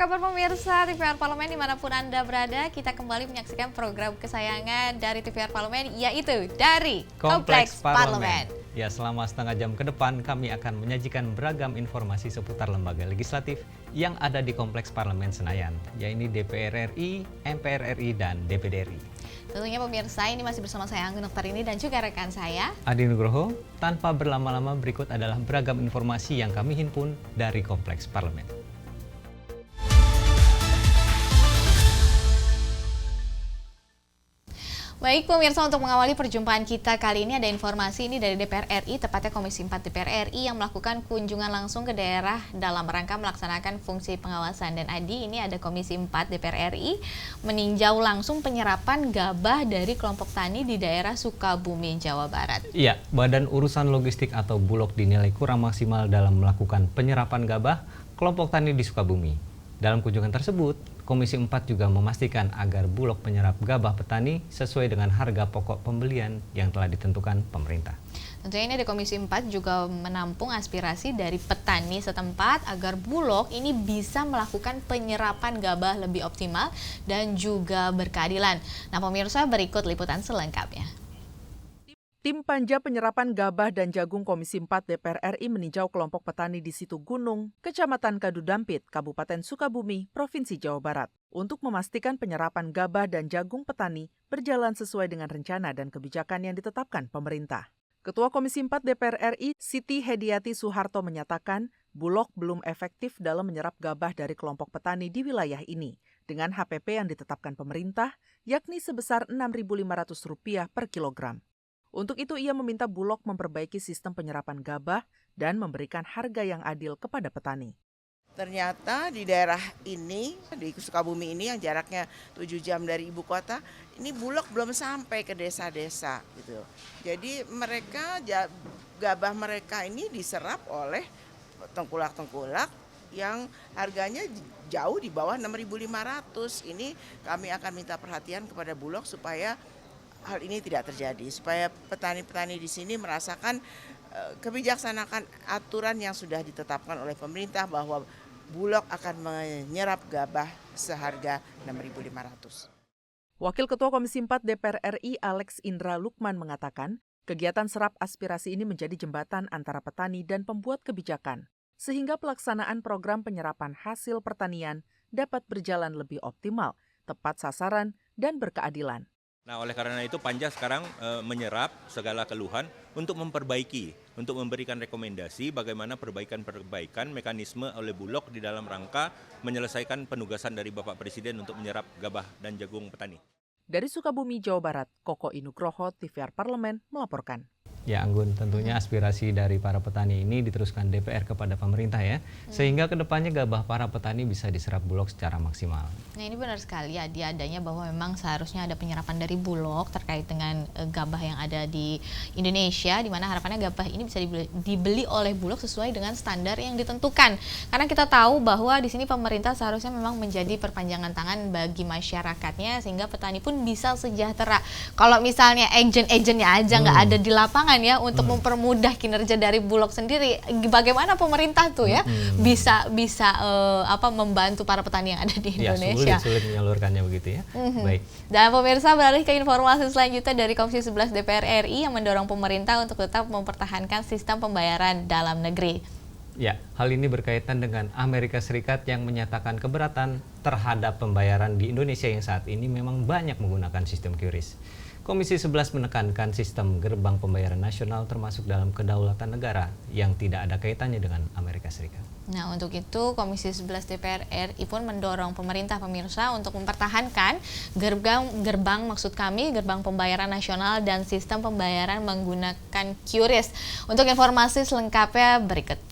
kabar pemirsa TVR Parlemen dimanapun Anda berada? Kita kembali menyaksikan program kesayangan dari TVR Parlemen, yaitu dari Kompleks Parlemen. Ya, selama setengah jam ke depan kami akan menyajikan beragam informasi seputar lembaga legislatif yang ada di Kompleks Parlemen Senayan, yaitu DPR RI, MPR RI, dan DPD RI. Tentunya pemirsa, ini masih bersama saya Anggun Oktarini dan juga rekan saya Adi Nugroho. Tanpa berlama-lama, berikut adalah beragam informasi yang kami himpun dari Kompleks Parlemen. Baik pemirsa, untuk mengawali perjumpaan kita kali ini ada informasi ini dari DPR RI, tepatnya Komisi 4 DPR RI yang melakukan kunjungan langsung ke daerah dalam rangka melaksanakan fungsi pengawasan. Dan Adi, ini ada Komisi 4 DPR RI meninjau langsung penyerapan gabah dari kelompok tani di daerah Sukabumi, Jawa Barat. Iya, Badan Urusan Logistik atau Bulog dinilai kurang maksimal dalam melakukan penyerapan gabah kelompok tani di Sukabumi. Dalam kunjungan tersebut, Komisi 4 juga memastikan agar Bulog menyerap gabah petani sesuai dengan harga pokok pembelian yang telah ditentukan pemerintah. Tentunya ini di Komisi 4 juga menampung aspirasi dari petani setempat agar Bulog ini bisa melakukan penyerapan gabah lebih optimal dan juga berkeadilan. Nah pemirsa, berikut liputan selengkapnya. Tim Panja Penyerapan Gabah dan Jagung Komisi 4 DPR RI meninjau kelompok petani di Situ Gunung, Kecamatan Kadudampit, Kabupaten Sukabumi, Provinsi Jawa Barat, untuk memastikan penyerapan gabah dan jagung petani berjalan sesuai dengan rencana dan kebijakan yang ditetapkan pemerintah. Ketua Komisi 4 DPR RI, Siti Hediati Soeharto menyatakan, Bulog belum efektif dalam menyerap gabah dari kelompok petani di wilayah ini, dengan HPP yang ditetapkan pemerintah, yakni sebesar Rp6.500 per kilogram. Untuk itu ia meminta Bulog memperbaiki sistem penyerapan gabah dan memberikan harga yang adil kepada petani. Ternyata di daerah ini, di Sukabumi ini yang jaraknya 7 jam dari ibu kota, ini Bulog belum sampai ke desa-desa gitu. Jadi gabah mereka ini diserap oleh tengkulak-tengkulak yang harganya jauh di bawah Rp6.500. Ini kami akan minta perhatian kepada Bulog supaya hal ini tidak terjadi, supaya petani-petani di sini merasakan kebijaksanaan aturan yang sudah ditetapkan oleh pemerintah bahwa Bulog akan menyerap gabah seharga Rp6.500. Wakil Ketua Komisi 4 DPR RI Alex Indra Lukman mengatakan, kegiatan serap aspirasi ini menjadi jembatan antara petani dan pembuat kebijakan, sehingga pelaksanaan program penyerapan hasil pertanian dapat berjalan lebih optimal, tepat sasaran, dan berkeadilan. Nah, oleh karena itu Panja sekarang menyerap segala keluhan untuk memperbaiki, untuk memberikan rekomendasi bagaimana perbaikan mekanisme oleh Bulog di dalam rangka menyelesaikan penugasan dari Bapak Presiden untuk menyerap gabah dan jagung petani. Dari Sukabumi, Jawa Barat, Koko Inugroho, TVR Parlemen melaporkan. Ya Anggun, tentunya aspirasi dari para petani ini diteruskan DPR kepada pemerintah ya, sehingga kedepannya gabah para petani bisa diserap Bulog secara maksimal. Nah ini benar sekali ya, adanya bahwa memang seharusnya ada penyerapan dari Bulog terkait dengan gabah yang ada di Indonesia, di mana harapannya gabah ini bisa dibeli oleh Bulog sesuai dengan standar yang ditentukan. Karena kita tahu bahwa di sini pemerintah seharusnya memang menjadi perpanjangan tangan bagi masyarakatnya, sehingga petani pun bisa sejahtera. Kalau misalnya agent-agentnya aja nggak ada di lapangan ya untuk mempermudah kinerja dari Bulog sendiri, bagaimana pemerintah tuh ya bisa membantu para petani yang ada di Indonesia. Sulit menyalurkannya begitu ya. Baik. Dan pemirsa, beralih ke informasi selanjutnya dari Komisi 11 DPR RI yang mendorong pemerintah untuk tetap mempertahankan sistem pembayaran dalam negeri. Ya, hal ini berkaitan dengan Amerika Serikat yang menyatakan keberatan terhadap pembayaran di Indonesia yang saat ini memang banyak menggunakan sistem QRIS. Komisi 11 menekankan sistem gerbang pembayaran nasional termasuk dalam kedaulatan negara yang tidak ada kaitannya dengan Amerika Serikat. Nah, untuk itu Komisi 11 DPR RI pun mendorong pemerintah pemirsa untuk mempertahankan gerbang pembayaran nasional dan sistem pembayaran menggunakan QRIS. Untuk informasi selengkapnya berikut.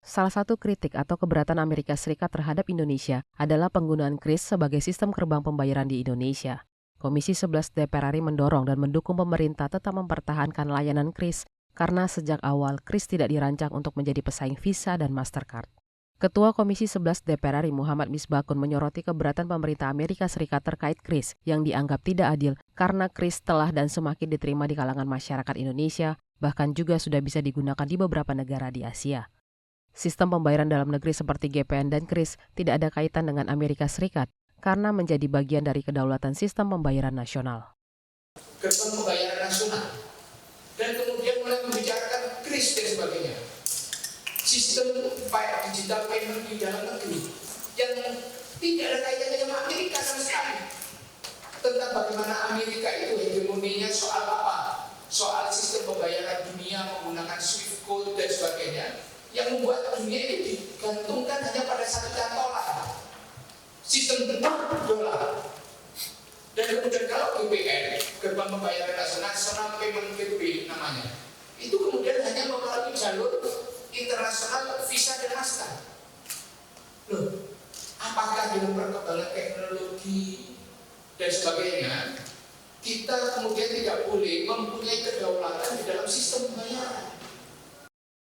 Salah satu kritik atau keberatan Amerika Serikat terhadap Indonesia adalah penggunaan QRIS sebagai sistem gerbang pembayaran di Indonesia. Komisi 11 DPR RI mendorong dan mendukung pemerintah tetap mempertahankan layanan QRIS karena sejak awal QRIS tidak dirancang untuk menjadi pesaing Visa dan Mastercard. Ketua Komisi 11 DPR RI Muhammad Misbakun menyoroti keberatan pemerintah Amerika Serikat terkait QRIS yang dianggap tidak adil karena QRIS telah dan semakin diterima di kalangan masyarakat Indonesia, bahkan juga sudah bisa digunakan di beberapa negara di Asia. Sistem pembayaran dalam negeri seperti GPN dan KRIS tidak ada kaitan dengan Amerika Serikat karena menjadi bagian dari kedaulatan sistem pembayaran nasional. Gerbang pembayaran nasional. Dan kemudian mulai membicarakan KRIS dan sebagainya. Sistem digital payment di dalam negeri yang tidak ada kaitannya dengan Amerika sama sekali. Tentang bagaimana Amerika itu hegemoninya soal apa? Soal sistem pembayaran dunia menggunakan Swift Code dan sebagainya, yang membuat dunia ini digantungkan hanya pada satu cantolan, sistem dolar. Dan kemudian kalau GPN, Gerbang Pembayaran Nasional Payment Gateway namanya, itu kemudian hanya melalui jalur internasional Visa dan Master. Loh, apakah dengan perkembangan teknologi dan sebagainya, kita kemudian tidak boleh mempunyai kedaulatan di dalam sistem pembayaran?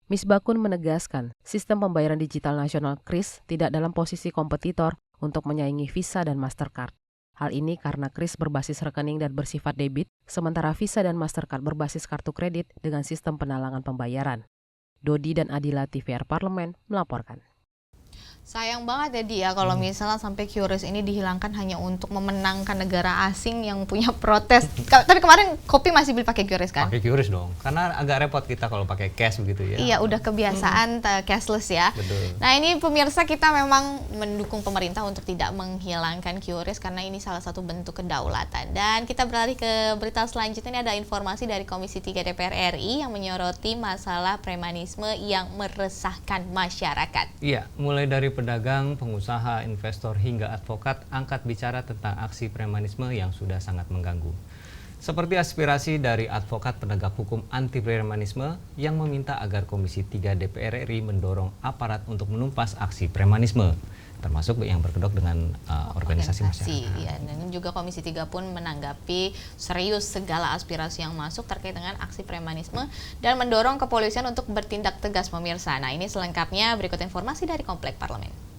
Misbakun menegaskan, sistem pembayaran digital nasional KRIS tidak dalam posisi kompetitor untuk menyaingi Visa dan Mastercard. Hal ini karena KRIS berbasis rekening dan bersifat debit, sementara Visa dan Mastercard berbasis kartu kredit dengan sistem penalangan pembayaran. Dodi dan Adila TVR Parlemen melaporkan. Sayang banget ya dia kalau misalnya sampai QRIS ini dihilangkan hanya untuk memenangkan negara asing yang punya protes. Tapi kemarin Kopi masih beli pakai QRIS kan? Pakai QRIS dong, karena agak repot kita kalau pakai cash begitu ya. Iya, udah kebiasaan cashless ya. Betul. Nah ini pemirsa, kita memang mendukung pemerintah untuk tidak menghilangkan QRIS karena ini salah satu bentuk kedaulatan. Dan kita beralih ke berita selanjutnya, ini ada informasi dari Komisi 3 DPR RI yang menyoroti masalah premanisme yang meresahkan masyarakat. Iya, mulai dari pedagang, pengusaha, investor hingga advokat angkat bicara tentang aksi premanisme yang sudah sangat mengganggu. Seperti aspirasi dari advokat penegak hukum anti premanisme yang meminta agar Komisi 3 DPR RI mendorong aparat untuk menumpas aksi premanisme, termasuk yang berkedok dengan organisasi masyarakat. Ya, dan juga Komisi 3 pun menanggapi serius segala aspirasi yang masuk terkait dengan aksi premanisme dan mendorong kepolisian untuk bertindak tegas, pemirsa. Nah, ini selengkapnya berikut informasi dari Komplek Parlemen.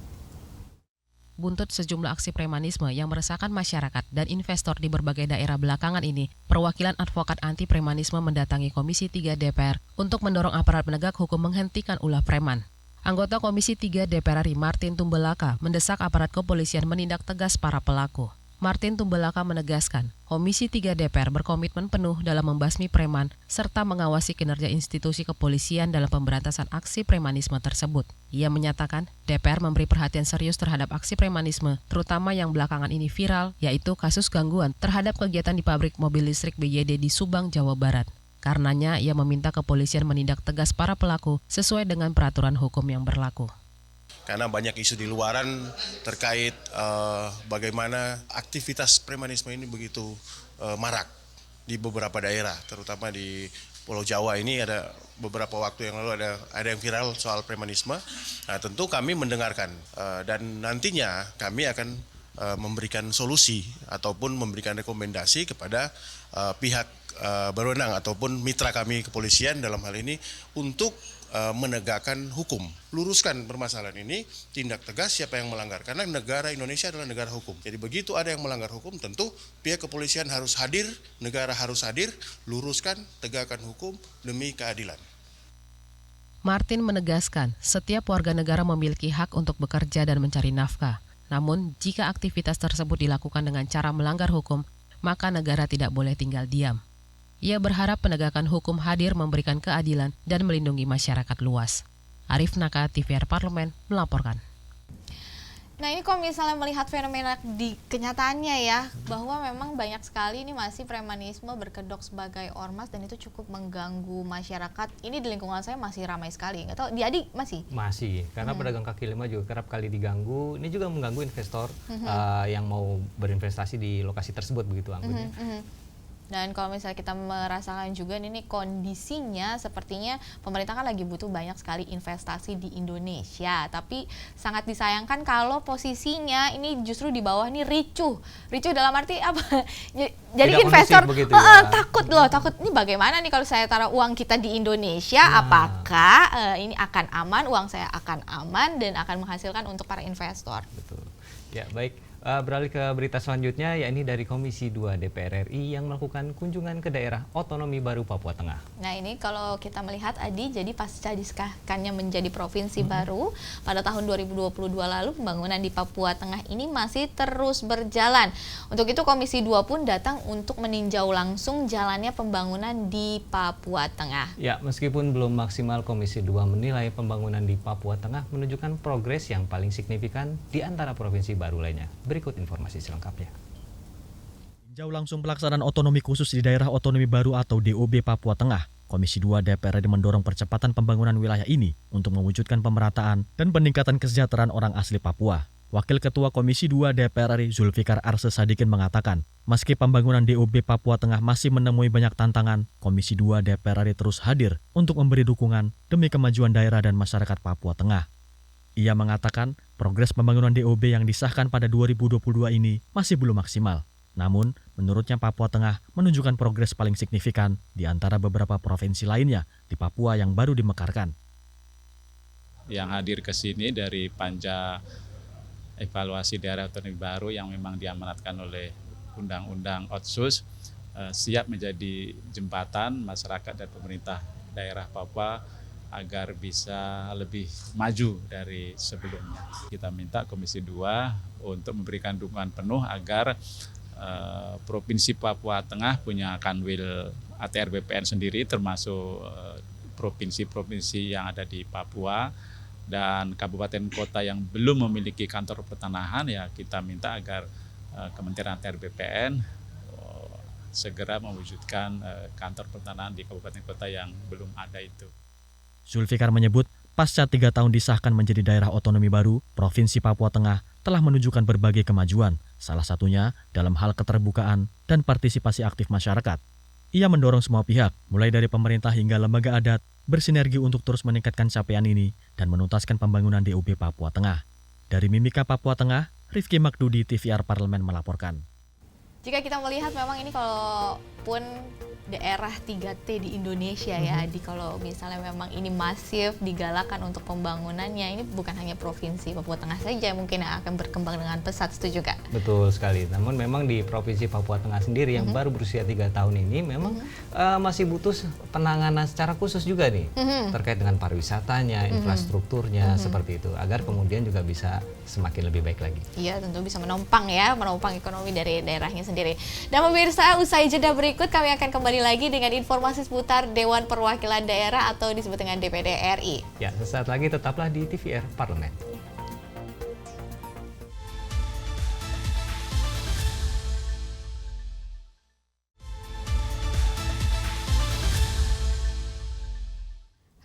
Buntut sejumlah aksi premanisme yang meresahkan masyarakat dan investor di berbagai daerah belakangan ini, perwakilan advokat anti premanisme mendatangi Komisi 3 DPR untuk mendorong aparat penegak hukum menghentikan ulah preman. Anggota Komisi 3 DPR RI Martin Tumbelaka mendesak aparat kepolisian menindak tegas para pelaku. Martin Tumbelaka menegaskan, Komisi 3 DPR berkomitmen penuh dalam membasmi preman serta mengawasi kinerja institusi kepolisian dalam pemberantasan aksi premanisme tersebut. Ia menyatakan, DPR memberi perhatian serius terhadap aksi premanisme, terutama yang belakangan ini viral, yaitu kasus gangguan terhadap kegiatan di pabrik mobil listrik BYD di Subang, Jawa Barat. Karenanya, ia meminta kepolisian menindak tegas para pelaku sesuai dengan peraturan hukum yang berlaku. Karena banyak isu di luaran terkait bagaimana aktivitas premanisme ini begitu marak di beberapa daerah, terutama di Pulau Jawa ini ada beberapa waktu yang lalu ada yang viral soal premanisme. Nah, tentu kami mendengarkan dan nantinya kami akan memberikan solusi ataupun memberikan rekomendasi kepada pihak berwenang ataupun mitra kami kepolisian dalam hal ini untuk menegakkan hukum, luruskan permasalahan ini, tindak tegas siapa yang melanggar, karena negara Indonesia adalah negara hukum. Jadi begitu ada yang melanggar hukum, tentu pihak kepolisian harus hadir, negara harus hadir, luruskan, tegakkan hukum demi keadilan. Martin menegaskan, setiap warga negara memiliki hak untuk bekerja dan mencari nafkah. Namun, jika aktivitas tersebut dilakukan dengan cara melanggar hukum, maka negara tidak boleh tinggal diam. Ia berharap penegakan hukum hadir memberikan keadilan dan melindungi masyarakat luas. Arif Naka, TVR Parlemen, melaporkan. Nah ini kalau misalnya melihat fenomena di kenyataannya ya, bahwa memang banyak sekali ini masih premanisme berkedok sebagai ormas dan itu cukup mengganggu masyarakat. Ini di lingkungan saya masih ramai sekali. Nggak tahu di Adi masih? Masih, karena pedagang kaki lima juga kerap kali diganggu. Ini juga mengganggu investor yang mau berinvestasi di lokasi tersebut begitu, Anggun. Dan kalau misalnya kita merasakan juga ini kondisinya sepertinya pemerintah kan lagi butuh banyak sekali investasi di Indonesia. Tapi sangat disayangkan kalau posisinya ini justru di bawah ini ricuh. Ricuh dalam arti apa? Jadi tidak investor begitu, ya. takut ini bagaimana nih kalau saya taruh uang kita di Indonesia, apakah ini akan aman, uang saya akan aman dan akan menghasilkan untuk para investor. Betul. Ya, baik. Beralih ke berita selanjutnya, yakni dari Komisi 2 DPR RI yang melakukan kunjungan ke daerah otonomi baru Papua Tengah. Nah ini kalau kita melihat Adi, jadi pasca disahkannya menjadi provinsi baru pada tahun 2022 lalu, pembangunan di Papua Tengah ini masih terus berjalan. Untuk itu Komisi 2 pun datang untuk meninjau langsung jalannya pembangunan di Papua Tengah. Ya, meskipun belum maksimal, Komisi 2 menilai pembangunan di Papua Tengah menunjukkan progres yang paling signifikan di antara provinsi baru lainnya. Berikut informasi selengkapnya. Tinjau langsung pelaksanaan otonomi khusus di daerah otonomi baru atau DOB Papua Tengah. Komisi 2 DPR RI mendorong percepatan pembangunan wilayah ini untuk mewujudkan pemerataan dan peningkatan kesejahteraan orang asli Papua. Wakil Ketua Komisi 2 DPR RI Zulfikar Arse Sadikin mengatakan, meski pembangunan DOB Papua Tengah masih menemui banyak tantangan, Komisi 2 DPR RI terus hadir untuk memberi dukungan demi kemajuan daerah dan masyarakat Papua Tengah. Ia mengatakan, progres pembangunan DOB yang disahkan pada 2022 ini masih belum maksimal. Namun, menurutnya Papua Tengah menunjukkan progres paling signifikan di antara beberapa provinsi lainnya di Papua yang baru dimekarkan. Yang hadir ke sini dari panja evaluasi daerah otonomi baru yang memang diamanatkan oleh Undang-Undang Otsus, siap menjadi jembatan masyarakat dan pemerintah daerah Papua agar bisa lebih maju dari sebelumnya. Kita minta Komisi 2 untuk memberikan dukungan penuh agar Provinsi Papua Tengah punya kanwil ATR BPN sendiri, termasuk provinsi-provinsi yang ada di Papua, dan kabupaten kota yang belum memiliki kantor pertanahan, ya kita minta agar Kementerian ATR BPN segera mewujudkan kantor pertanahan di kabupaten kota yang belum ada itu. Zulfikar menyebut, pasca 3 tahun disahkan menjadi daerah otonomi baru, Provinsi Papua Tengah telah menunjukkan berbagai kemajuan, salah satunya dalam hal keterbukaan dan partisipasi aktif masyarakat. Ia mendorong semua pihak, mulai dari pemerintah hingga lembaga adat, bersinergi untuk terus meningkatkan capaian ini dan menuntaskan pembangunan DOB Papua Tengah. Dari Mimika Papua Tengah, Rifki Makdudi, TVR Parlemen melaporkan. Jika kita melihat memang ini kalaupun daerah 3T di Indonesia ya, kalau misalnya memang ini masif digalakan untuk pembangunannya, ini bukan hanya provinsi Papua Tengah saja mungkin yang akan berkembang dengan pesat, setuju Kak? Betul sekali, namun memang di Provinsi Papua Tengah sendiri yang baru berusia 3 tahun ini memang masih butuh penanganan secara khusus juga nih, terkait dengan pariwisatanya, infrastrukturnya, seperti itu, agar kemudian juga bisa semakin lebih baik lagi. Iya, tentu bisa menopang ekonomi dari daerahnya sendiri. Dan pemirsa, usai jeda berikut kami akan kembali lagi dengan informasi seputar Dewan Perwakilan Daerah atau disebut dengan DPD RI. Ya, sesaat lagi tetaplah di TVR Parlemen.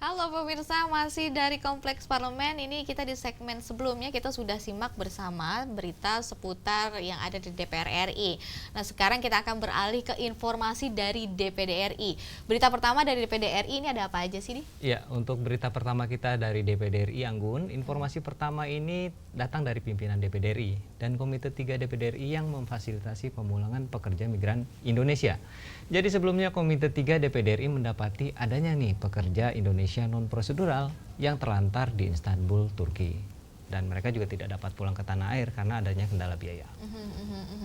Halo pemirsa, masih dari Kompleks Parlemen. Ini kita di segmen sebelumnya kita sudah simak bersama berita seputar yang ada di DPR RI. Nah, sekarang kita akan beralih ke informasi dari DPD RI. Berita pertama dari DPD RI ini ada apa aja sih, Di? Ya, untuk berita pertama kita dari DPD RI, Anggun, informasi pertama ini datang dari pimpinan DPD RI dan Komite 3 DPD RI yang memfasilitasi pemulangan pekerja migran Indonesia. Jadi sebelumnya Komite 3 DPD RI mendapati adanya nih pekerja Indonesia non-prosedural yang terlantar di Istanbul, Turki. Dan mereka juga tidak dapat pulang ke tanah air karena adanya kendala biaya.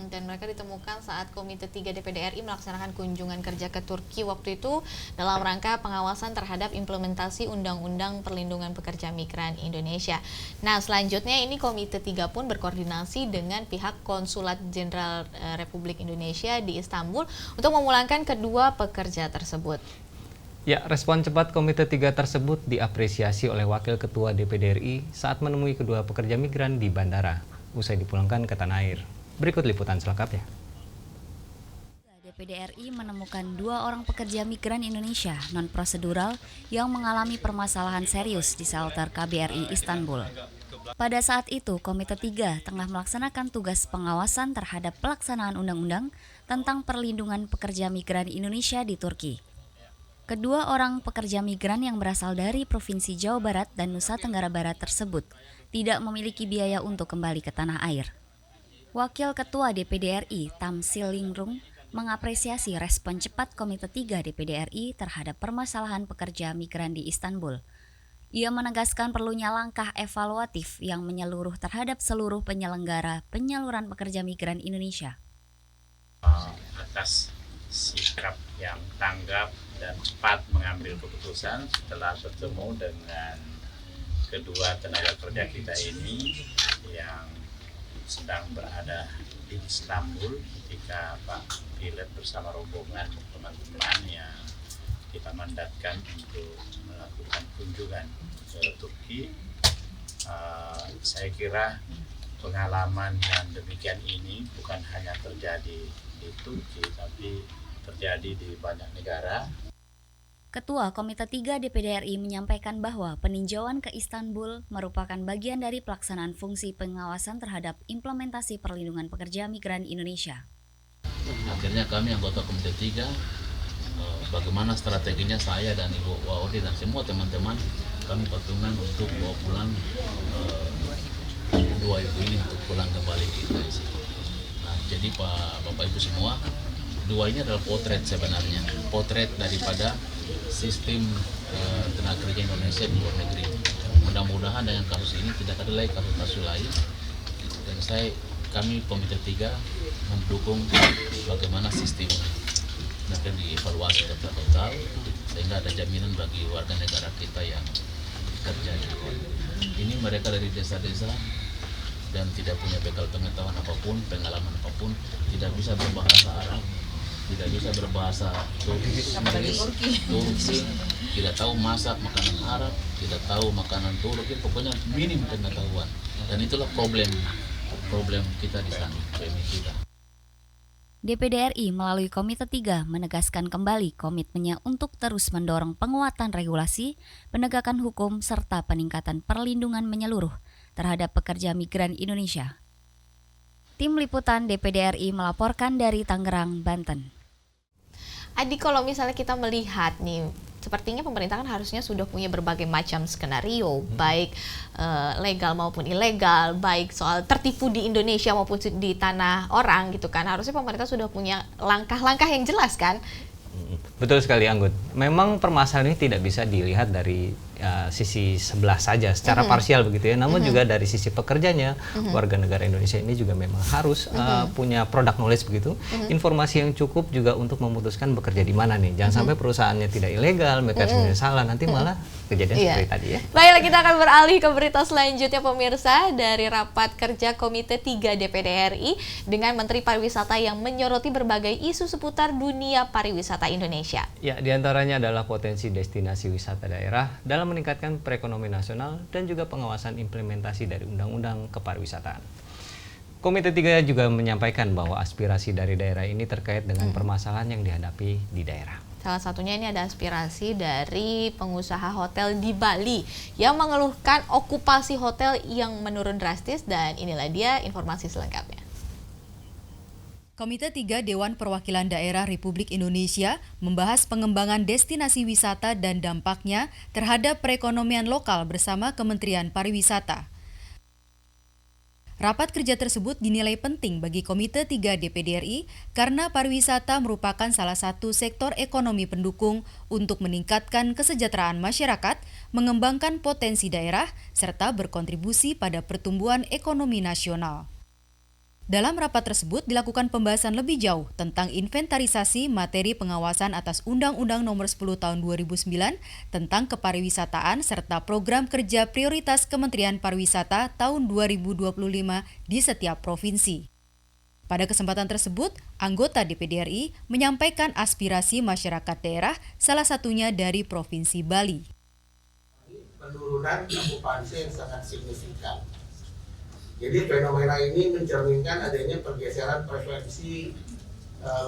Dan mereka ditemukan saat Komite 3 DPD RI melaksanakan kunjungan kerja ke Turki waktu itu dalam rangka pengawasan terhadap implementasi Undang-Undang Perlindungan Pekerja Migran Indonesia. Nah, selanjutnya ini Komite 3 pun berkoordinasi dengan pihak Konsulat Jenderal Republik Indonesia di Istanbul untuk memulangkan kedua pekerja tersebut. Ya, respon cepat Komite 3 tersebut diapresiasi oleh Wakil Ketua DPD RI saat menemui kedua pekerja migran di bandara, usai dipulangkan ke tanah air. Berikut liputan selengkapnya. DPD RI menemukan 2 orang pekerja migran Indonesia non-prosedural yang mengalami permasalahan serius di shelter KBRI Istanbul. Pada saat itu, Komite 3 tengah melaksanakan tugas pengawasan terhadap pelaksanaan undang-undang tentang perlindungan pekerja migran Indonesia di Turki. Kedua orang pekerja migran yang berasal dari Provinsi Jawa Barat dan Nusa Tenggara Barat tersebut tidak memiliki biaya untuk kembali ke tanah air. Wakil Ketua DPD RI Tamsil Lingrung mengapresiasi respon cepat Komite 3 DPD RI terhadap permasalahan pekerja migran di Istanbul. Ia menegaskan perlunya langkah evaluatif yang menyeluruh terhadap seluruh penyelenggara penyaluran pekerja migran Indonesia. Atas sikap yang tanggap dan cepat mengambil keputusan setelah bertemu dengan kedua tenaga kerja kita ini yang sedang berada di Istanbul ketika Pak Pilot bersama rombongan teman-teman yang kita mandatkan untuk melakukan kunjungan ke Turki. Saya kira pengalaman yang demikian ini bukan hanya terjadi di Turki, tapi terjadi di banyak negara. Ketua Komite 3 DPD RI menyampaikan bahwa peninjauan ke Istanbul merupakan bagian dari pelaksanaan fungsi pengawasan terhadap implementasi perlindungan pekerja migran Indonesia. Akhirnya kami anggota Komite 3, bagaimana strateginya saya dan Ibu Waudi dan semua teman-teman, kami patungan untuk bawa pulang dua ibu ini untuk pulang kembali ke Indonesia. Nah, jadi Bapak Ibu semua, dua ini adalah potret sebenarnya, potret daripada sistem tenaga kerja Indonesia di luar negeri. Mudah-mudahan dengan kasus ini tidak ada lagi kasus-kasus lain. Dan kami Komite 3 mendukung bagaimana sistem akan dievaluasi total sehingga ada jaminan bagi warga negara kita yang bekerja di luar. Ini mereka dari desa-desa dan tidak punya bekal pengetahuan apapun, pengalaman apapun, tidak bisa berbahasa Arab, tidak bisa berbahasa Turki, tidak tahu masak makanan Arab, tidak tahu makanan Turki, pokoknya minim pengetahuan. Dan itulah problem kita di sana, PMI kita. DPD RI melalui Komite 3 menegaskan kembali komitmennya untuk terus mendorong penguatan regulasi, penegakan hukum, serta peningkatan perlindungan menyeluruh terhadap pekerja migran Indonesia. Tim Liputan DPD RI melaporkan dari Tangerang, Banten. Adi, kalau misalnya kita melihat nih, sepertinya pemerintah kan harusnya sudah punya berbagai macam skenario, baik legal maupun ilegal, baik soal tertipu di Indonesia maupun di tanah orang gitu kan. Harusnya pemerintah sudah punya langkah-langkah yang jelas kan? Betul sekali, Anggun. Memang permasalahan ini tidak bisa dilihat dari sisi sebelah saja, secara parsial begitu ya. Namun juga dari sisi pekerjanya, warga negara Indonesia ini juga memang harus punya product knowledge begitu, informasi yang cukup juga untuk memutuskan bekerja di mana nih. Jangan sampai perusahaannya tidak ilegal, mekanismenya salah, nanti malah kejadian seperti tadi ya. Baiklah, kita akan beralih ke berita selanjutnya pemirsa, dari rapat kerja Komite 3 DPD RI dengan Menteri Pariwisata yang menyoroti berbagai isu seputar dunia pariwisata Indonesia. Ya, diantaranya adalah potensi destinasi wisata daerah dalam meningkatkan perekonomian nasional dan juga pengawasan implementasi dari Undang-Undang Kepariwisataan. Komite 3 juga menyampaikan bahwa aspirasi dari daerah ini terkait dengan permasalahan yang dihadapi di daerah. Salah satunya ini ada aspirasi dari pengusaha hotel di Bali yang mengeluhkan okupasi hotel yang menurun drastis, dan inilah dia informasi selengkapnya. Komite 3 Dewan Perwakilan Daerah Republik Indonesia membahas pengembangan destinasi wisata dan dampaknya terhadap perekonomian lokal bersama Kementerian Pariwisata. Rapat kerja tersebut dinilai penting bagi Komite 3 DPD RI karena pariwisata merupakan salah satu sektor ekonomi pendukung untuk meningkatkan kesejahteraan masyarakat, mengembangkan potensi daerah, serta berkontribusi pada pertumbuhan ekonomi nasional. Dalam rapat tersebut dilakukan pembahasan lebih jauh tentang inventarisasi materi pengawasan atas Undang-Undang Nomor 10 Tahun 2009 tentang kepariwisataan serta program kerja prioritas Kementerian Pariwisata tahun 2025 di setiap provinsi. Pada kesempatan tersebut, anggota DPD RI menyampaikan aspirasi masyarakat daerah, salah satunya dari Provinsi Bali. Penurunan okupansi yang sangat signifikan. Jadi fenomena ini mencerminkan adanya pergeseran preferensi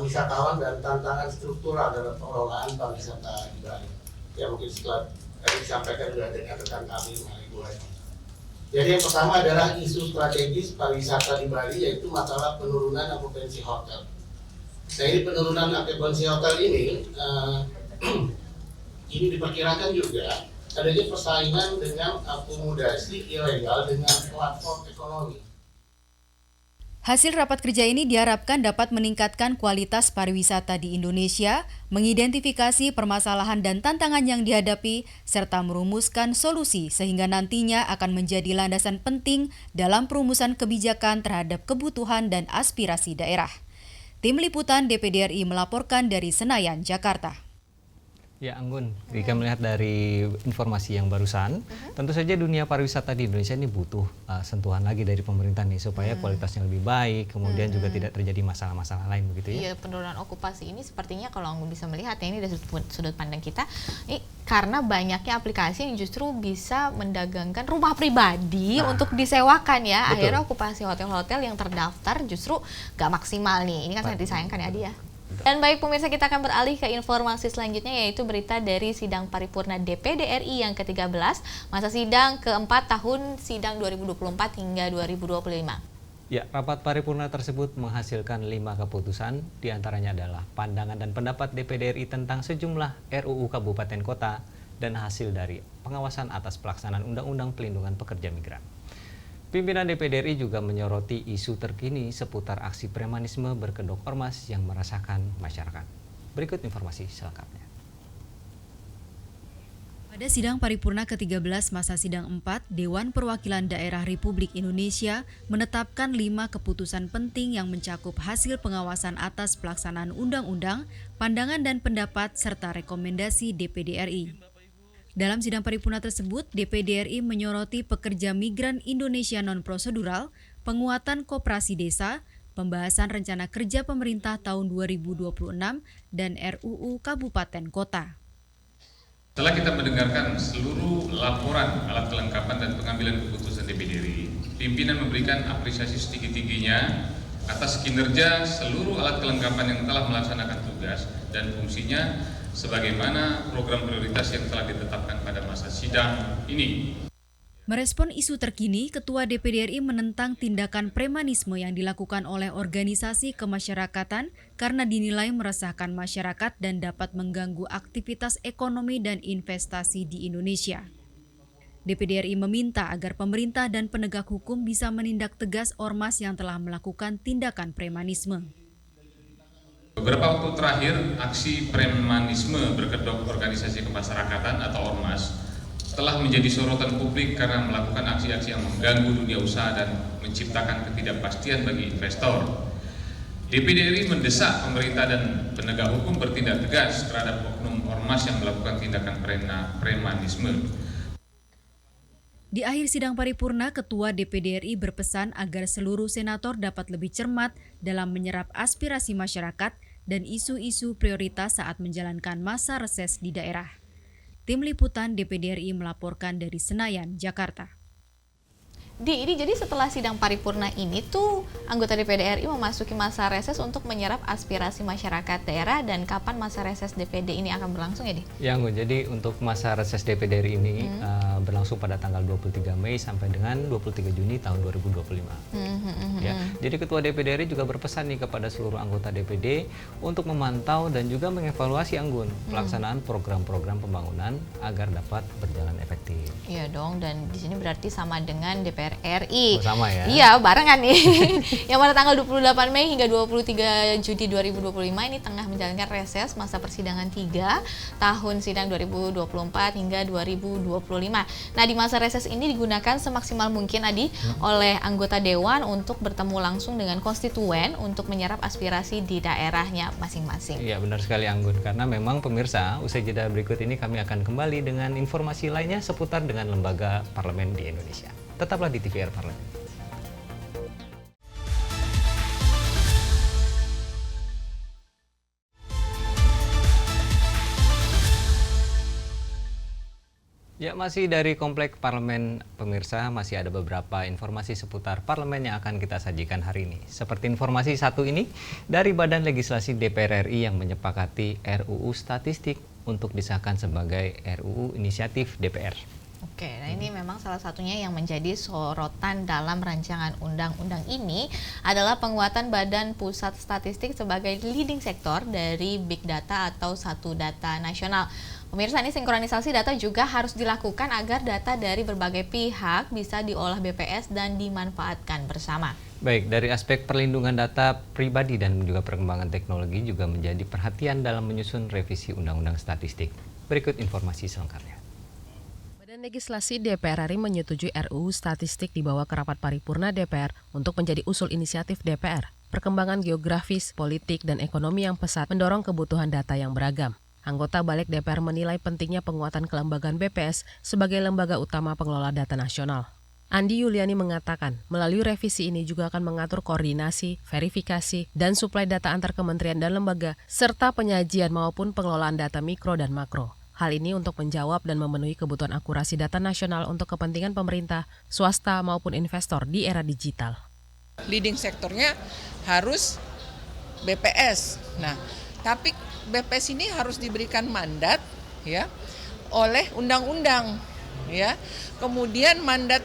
wisatawan dan tantangan struktural dalam pengelolaan pariwisata di Bali. Ya mungkin setelah disampaikan juga dengan rekan kami Ibu Haji. Jadi yang pertama adalah isu strategis pariwisata di Bali, yaitu masalah penurunan okupansi hotel. Nah ini penurunan okupansi hotel ini diperkirakan juga adanya persaingan dengan akomodasi ilegal dengan platform ekonomi. Hasil rapat kerja ini diharapkan dapat meningkatkan kualitas pariwisata di Indonesia, mengidentifikasi permasalahan dan tantangan yang dihadapi, serta merumuskan solusi sehingga nantinya akan menjadi landasan penting dalam perumusan kebijakan terhadap kebutuhan dan aspirasi daerah. Tim Liputan DPD RI melaporkan dari Senayan, Jakarta. Ya Anggun, jika melihat dari informasi yang barusan, tentu saja dunia pariwisata di Indonesia ini butuh sentuhan lagi dari pemerintah nih supaya kualitasnya lebih baik, kemudian juga tidak terjadi masalah-masalah lain begitu ya. Iya, penurunan okupasi ini sepertinya kalau Anggun bisa melihat ya, ini dari sudut pandang kita, ini karena banyaknya aplikasi yang justru bisa mendagangkan rumah pribadi untuk disewakan ya. Betul. Akhirnya okupasi hotel-hotel yang terdaftar justru gak maksimal nih. Ini kan sangat disayangkan ya Adi ya. Dan baik pemirsa, kita akan beralih ke informasi selanjutnya, yaitu berita dari sidang paripurna DPD RI yang ke-13, masa sidang keempat tahun sidang 2024 hingga 2025. Ya, rapat paripurna tersebut menghasilkan 5 keputusan, diantaranya adalah pandangan dan pendapat DPD RI tentang sejumlah RUU Kabupaten Kota dan hasil dari pengawasan atas pelaksanaan Undang-Undang Pelindungan Pekerja Migran. Pimpinan DPD RI juga menyoroti isu terkini seputar aksi premanisme berkedok ormas yang meresahkan masyarakat. Berikut informasi selengkapnya. Pada sidang paripurna ke-13 masa sidang 4, Dewan Perwakilan Daerah Republik Indonesia menetapkan 5 keputusan penting yang mencakup hasil pengawasan atas pelaksanaan undang-undang, pandangan dan pendapat, serta rekomendasi DPD RI. Dalam sidang paripurna tersebut, DPD RI menyoroti pekerja migran Indonesia non-prosedural, penguatan koperasi desa, pembahasan rencana kerja pemerintah tahun 2026, dan RUU Kabupaten Kota. Setelah kita mendengarkan seluruh laporan, alat kelengkapan dan pengambilan keputusan DPD RI, pimpinan memberikan apresiasi setinggi-tingginya atas kinerja seluruh alat kelengkapan yang telah melaksanakan tugas dan fungsinya sebagaimana program prioritas yang telah ditetapkan pada masa sidang ini. Merespon isu terkini, Ketua DPD RI menentang tindakan premanisme yang dilakukan oleh organisasi kemasyarakatan karena dinilai meresahkan masyarakat dan dapat mengganggu aktivitas ekonomi dan investasi di Indonesia. DPD RI meminta agar pemerintah dan penegak hukum bisa menindak tegas ormas yang telah melakukan tindakan premanisme. Beberapa waktu terakhir, aksi premanisme berkedok organisasi kemasyarakatan atau ormas telah menjadi sorotan publik karena melakukan aksi-aksi yang mengganggu dunia usaha dan menciptakan ketidakpastian bagi investor. DPD RI mendesak pemerintah dan penegak hukum bertindak tegas terhadap oknum ormas yang melakukan tindakan premanisme. Di akhir sidang paripurna, Ketua DPD RI berpesan agar seluruh senator dapat lebih cermat dalam menyerap aspirasi masyarakat dan isu-isu prioritas saat menjalankan masa reses di daerah. Tim Liputan DPD RI melaporkan dari Senayan, Jakarta. Ini jadi setelah sidang paripurna ini tuh anggota DPD RI memasuki masa reses untuk menyerap aspirasi masyarakat daerah, dan kapan masa reses DPD ini akan berlangsung ya, Di? Ya, Anggun, jadi untuk masa reses DPD RI ini berlangsung pada tanggal 23 Mei sampai dengan 23 Juni tahun 2025. Ya, jadi Ketua DPD RI juga berpesan nih kepada seluruh anggota DPD untuk memantau dan juga mengevaluasi, Anggun, pelaksanaan program-program pembangunan agar dapat berjalan efektif. Iya dong, dan di sini berarti sama dengan DPR RI. Oh, sama ya? Iya, barengan nih. Yang pada tanggal 28 Mei hingga 23 Juni 2025 ini tengah menjalankan reses masa persidangan 3 tahun sidang 2024 hingga 2025. Nah, di masa reses ini digunakan semaksimal mungkin, Adi, oleh anggota Dewan untuk bertemu langsung dengan konstituen untuk menyerap aspirasi di daerahnya masing-masing. Iya, benar sekali, Anggun. Karena memang pemirsa, usai jeda berikut ini kami akan kembali dengan informasi lainnya seputar dengan lembaga parlemen di Indonesia. Tetaplah di TVR Parlemen. Ya, masih dari Komplek Parlemen, pemirsa, masih ada beberapa informasi seputar parlemen yang akan kita sajikan hari ini. Seperti informasi satu ini, dari Badan Legislasi DPR RI yang menyepakati RUU Statistik untuk disahkan sebagai RUU Inisiatif DPR. Oke, nah ini memang salah satunya yang menjadi sorotan dalam rancangan undang-undang ini adalah penguatan Badan Pusat Statistik sebagai leading sektor dari Big Data atau Satu Data Nasional. Pemirsa, ini sinkronisasi data juga harus dilakukan agar data dari berbagai pihak bisa diolah BPS dan dimanfaatkan bersama. Baik, dari aspek perlindungan data pribadi dan juga perkembangan teknologi juga menjadi perhatian dalam menyusun revisi Undang-Undang Statistik. Berikut informasi selengkapnya. Badan Legislasi DPR RI menyetujui RUU Statistik dibawa ke rapat paripurna DPR untuk menjadi usul inisiatif DPR. Perkembangan geografis, politik, dan ekonomi yang pesat mendorong kebutuhan data yang beragam. Anggota Balik DPR menilai pentingnya penguatan kelembagaan BPS sebagai lembaga utama pengelola data nasional. Andi Yuliani mengatakan, melalui revisi ini juga akan mengatur koordinasi, verifikasi, dan suplai data antar kementerian dan lembaga, serta penyajian maupun pengelolaan data mikro dan makro. Hal ini untuk menjawab dan memenuhi kebutuhan akurasi data nasional untuk kepentingan pemerintah, swasta maupun investor di era digital. Leading sektornya harus BPS. Nah, tapi BPS ini harus diberikan mandat ya oleh undang-undang ya. Kemudian mandat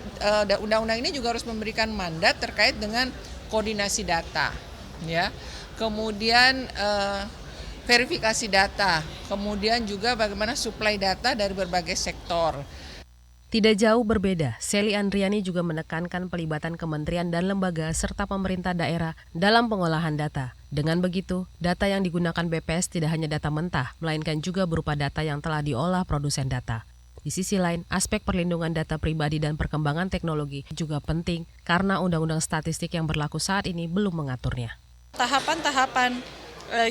undang-undang ini juga harus memberikan mandat terkait dengan koordinasi data ya. Kemudian verifikasi data, kemudian juga bagaimana suplai data dari berbagai sektor. Tidak jauh berbeda, Sely Andriani juga menekankan pelibatan kementerian dan lembaga serta pemerintah daerah dalam pengolahan data. Dengan begitu, data yang digunakan BPS tidak hanya data mentah, melainkan juga berupa data yang telah diolah produsen data. Di sisi lain, aspek perlindungan data pribadi dan perkembangan teknologi juga penting karena Undang-Undang Statistik yang berlaku saat ini belum mengaturnya. Tahapan-tahapan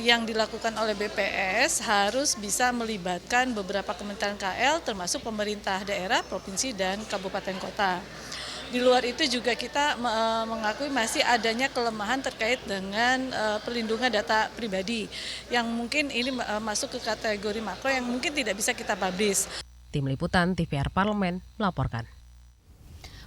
yang dilakukan oleh BPS harus bisa melibatkan beberapa kementerian KL termasuk pemerintah daerah, provinsi, dan kabupaten kota. Di luar itu juga kita mengakui masih adanya kelemahan terkait dengan perlindungan data pribadi yang mungkin ini masuk ke kategori makro yang mungkin tidak bisa kita publish. Tim Liputan TVR Parlemen melaporkan.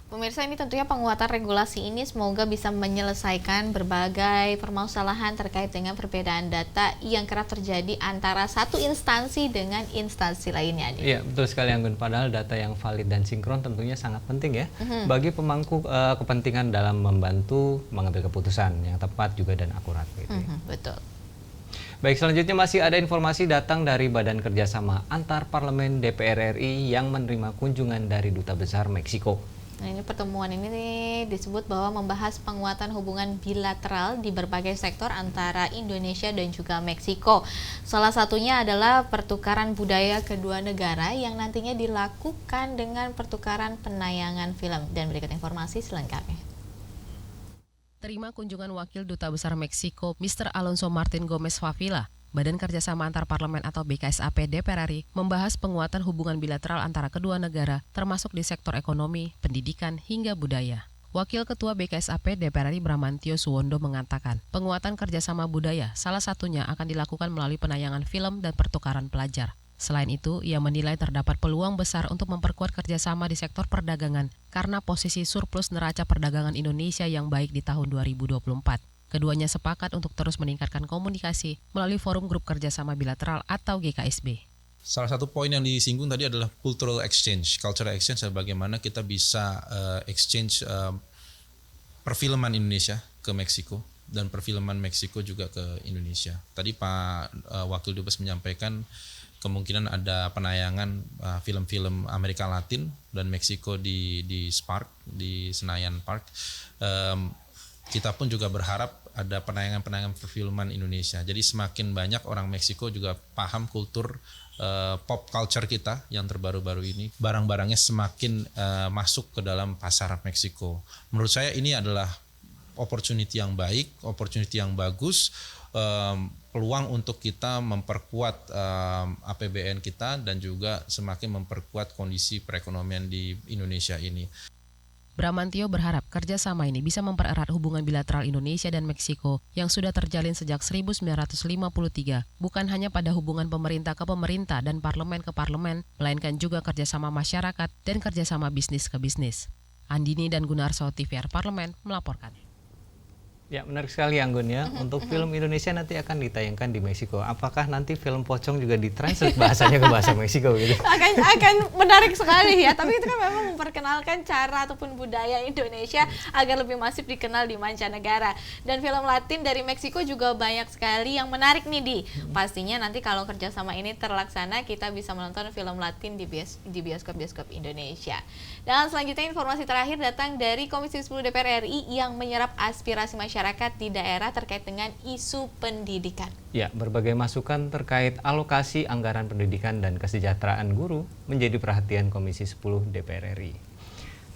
Pemirsa, ini tentunya penguatan regulasi ini semoga bisa menyelesaikan berbagai permasalahan terkait dengan perbedaan data yang kerap terjadi antara satu instansi dengan instansi lainnya. Iya, betul sekali Anggun. Padahal data yang valid dan sinkron tentunya sangat penting ya bagi pemangku kepentingan dalam membantu mengambil keputusan yang tepat juga dan akurat. Gitu. Betul. Baik, selanjutnya masih ada informasi datang dari Badan Kerjasama Antar Parlemen DPR RI yang menerima kunjungan dari Duta Besar Meksiko. Nah, ini pertemuan ini disebut bahwa membahas penguatan hubungan bilateral di berbagai sektor antara Indonesia dan juga Meksiko. Salah satunya adalah pertukaran budaya kedua negara yang nantinya dilakukan dengan pertukaran penayangan film. Dan berikut informasi selengkapnya. Terima kunjungan Wakil Duta Besar Meksiko, Mr. Alonso Martin Gomez Favila, Badan Kerjasama Antar Parlemen atau BKSAP DPR RI membahas penguatan hubungan bilateral antara kedua negara, termasuk di sektor ekonomi, pendidikan, hingga budaya. Wakil Ketua BKSAP DPR RI Bramantio Suwondo mengatakan, penguatan kerjasama budaya salah satunya akan dilakukan melalui penayangan film dan pertukaran pelajar. Selain itu, ia menilai terdapat peluang besar untuk memperkuat kerjasama di sektor perdagangan karena posisi surplus neraca perdagangan Indonesia yang baik di tahun 2024. Keduanya sepakat untuk terus meningkatkan komunikasi melalui Forum Grup Kerjasama Bilateral atau GKSB. Salah satu poin yang disinggung tadi adalah cultural exchange bagaimana kita bisa exchange perfilman Indonesia ke Meksiko dan perfilman Meksiko juga ke Indonesia. Tadi Pak Wakil Dubes menyampaikan kemungkinan ada penayangan film-film Amerika Latin dan Meksiko di Spark, di Senayan Park. Kita pun juga berharap ada penayangan-penayangan perfilman Indonesia. Jadi semakin banyak orang Meksiko juga paham kultur pop culture kita yang terbaru-baru ini. Barang-barangnya semakin masuk ke dalam pasar Meksiko. Menurut saya ini adalah opportunity yang baik, opportunity yang bagus, peluang untuk kita memperkuat APBN kita dan juga semakin memperkuat kondisi perekonomian di Indonesia ini. Bramantio berharap kerjasama ini bisa mempererat hubungan bilateral Indonesia dan Meksiko yang sudah terjalin sejak 1953, bukan hanya pada hubungan pemerintah ke pemerintah dan parlemen ke parlemen, melainkan juga kerjasama masyarakat dan kerjasama bisnis ke bisnis. Andini dan Gunarso, TVR Parlemen, melaporkan. Ya, menarik sekali Anggun ya. Untuk film Indonesia nanti akan ditayangkan di Meksiko. Apakah nanti film Pocong juga ditranslate bahasanya ke bahasa Meksiko gitu? Akan menarik sekali ya. Tapi itu kan memang memperkenalkan cara ataupun budaya Indonesia agar lebih masif dikenal di mancanegara. Dan film Latin dari Meksiko juga banyak sekali yang menarik nih Di. Pastinya nanti kalau kerjasama ini terlaksana, kita bisa menonton film Latin di bioskop-bioskop Indonesia. Dan selanjutnya informasi terakhir datang dari Komisi 10 DPR RI yang menyerap aspirasi masyarakat di daerah terkait dengan isu pendidikan. Ya, berbagai masukan terkait alokasi anggaran pendidikan dan kesejahteraan guru menjadi perhatian Komisi 10 DPR RI.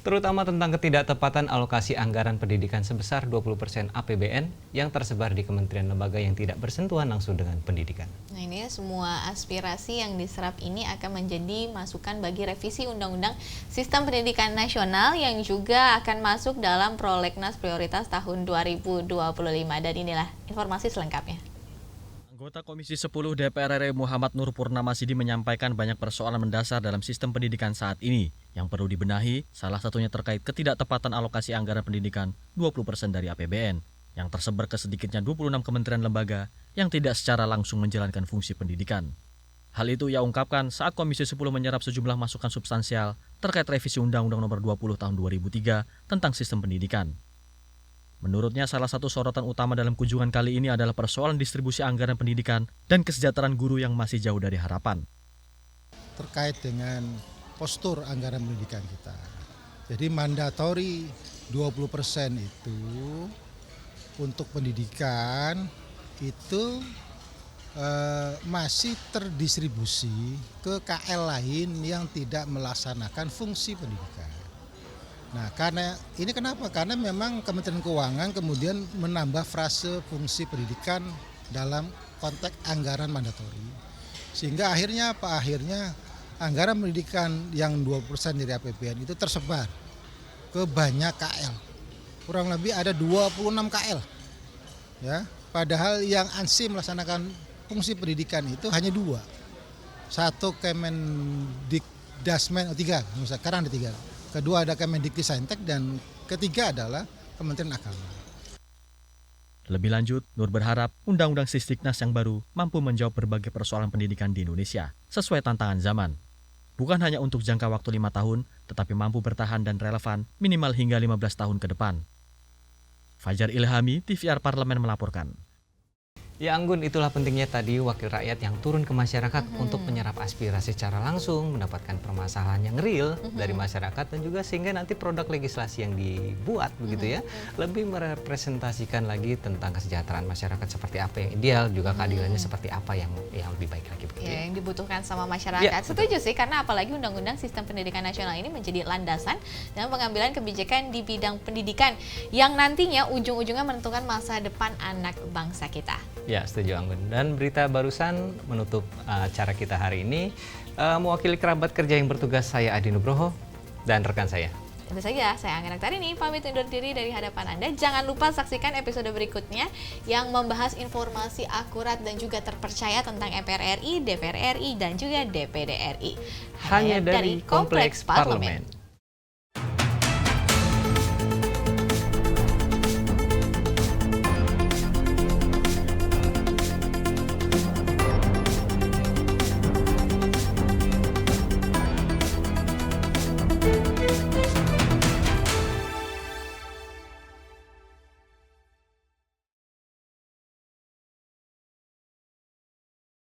Terutama tentang ketidaktepatan alokasi anggaran pendidikan sebesar 20% APBN yang tersebar di kementerian lembaga yang tidak bersentuhan langsung dengan pendidikan. Nah ini ya, semua aspirasi yang diserap ini akan menjadi masukan bagi revisi Undang-Undang Sistem Pendidikan Nasional yang juga akan masuk dalam Prolegnas Prioritas tahun 2025. Dan inilah informasi selengkapnya. Anggota Komisi 10 DPR RI Muhammad Nur Purnamasidi menyampaikan banyak persoalan mendasar dalam sistem pendidikan saat ini yang perlu dibenahi, salah satunya terkait ketidaktepatan alokasi anggaran pendidikan 20% dari APBN yang tersebar ke sedikitnya 26 kementerian lembaga yang tidak secara langsung menjalankan fungsi pendidikan. Hal itu ia ungkapkan saat Komisi 10 menyerap sejumlah masukan substansial terkait revisi Undang-Undang Nomor 20 Tahun 2003 tentang sistem pendidikan. Menurutnya, salah satu sorotan utama dalam kunjungan kali ini adalah persoalan distribusi anggaran pendidikan dan kesejahteraan guru yang masih jauh dari harapan. Terkait dengan postur anggaran pendidikan kita. Jadi mandatori 20% itu untuk pendidikan itu masih terdistribusi ke KL lain yang tidak melaksanakan fungsi pendidikan. Nah, karena ini kenapa? Karena memang Kementerian Keuangan kemudian menambah frase fungsi pendidikan dalam konteks anggaran mandatori. Sehingga akhirnya apa? Akhirnya anggaran pendidikan yang 20% dari APBN itu tersebar ke banyak KL. Kurang lebih ada 26 KL. Ya, padahal yang ANSI melaksanakan fungsi pendidikan itu hanya 2. Satu Kemendikdasmen, 3, sekarang ada 3. Kedua ada Kemendikbudristek dan ketiga adalah Kementerian Agama. Lebih lanjut, Nur berharap Undang-Undang Sisdiknas yang baru mampu menjawab berbagai persoalan pendidikan di Indonesia sesuai tantangan zaman. Bukan hanya untuk jangka waktu 5 tahun, tetapi mampu bertahan dan relevan minimal hingga 15 tahun ke depan. Fajar Ilhami, TVR Parlemen melaporkan. Ya Anggun, itulah pentingnya tadi wakil rakyat yang turun ke masyarakat untuk menyerap aspirasi secara langsung, mendapatkan permasalahan yang real dari masyarakat dan juga sehingga nanti produk legislasi yang dibuat begitu ya lebih merepresentasikan lagi tentang kesejahteraan masyarakat seperti apa yang ideal, juga keadilannya seperti apa yang lebih baik lagi begitu ya. Yang dibutuhkan sama masyarakat. Ya, setuju sih, karena apalagi Undang-Undang Sistem Pendidikan Nasional ini menjadi landasan dalam pengambilan kebijakan di bidang pendidikan yang nantinya ujung-ujungnya menentukan masa depan anak bangsa kita. Ya, setuju Anggun. Dan berita barusan menutup acara kita hari ini. Mewakili kerabat kerja yang bertugas, saya Adi Nugroho dan rekan saya. Tentu saja, saya Angga Naktarini pamit undur diri dari hadapan Anda. Jangan lupa saksikan episode berikutnya yang membahas informasi akurat dan juga terpercaya tentang MPR RI, DPR RI, dan juga DPD RI. Hanya dari Kompleks Parlemen.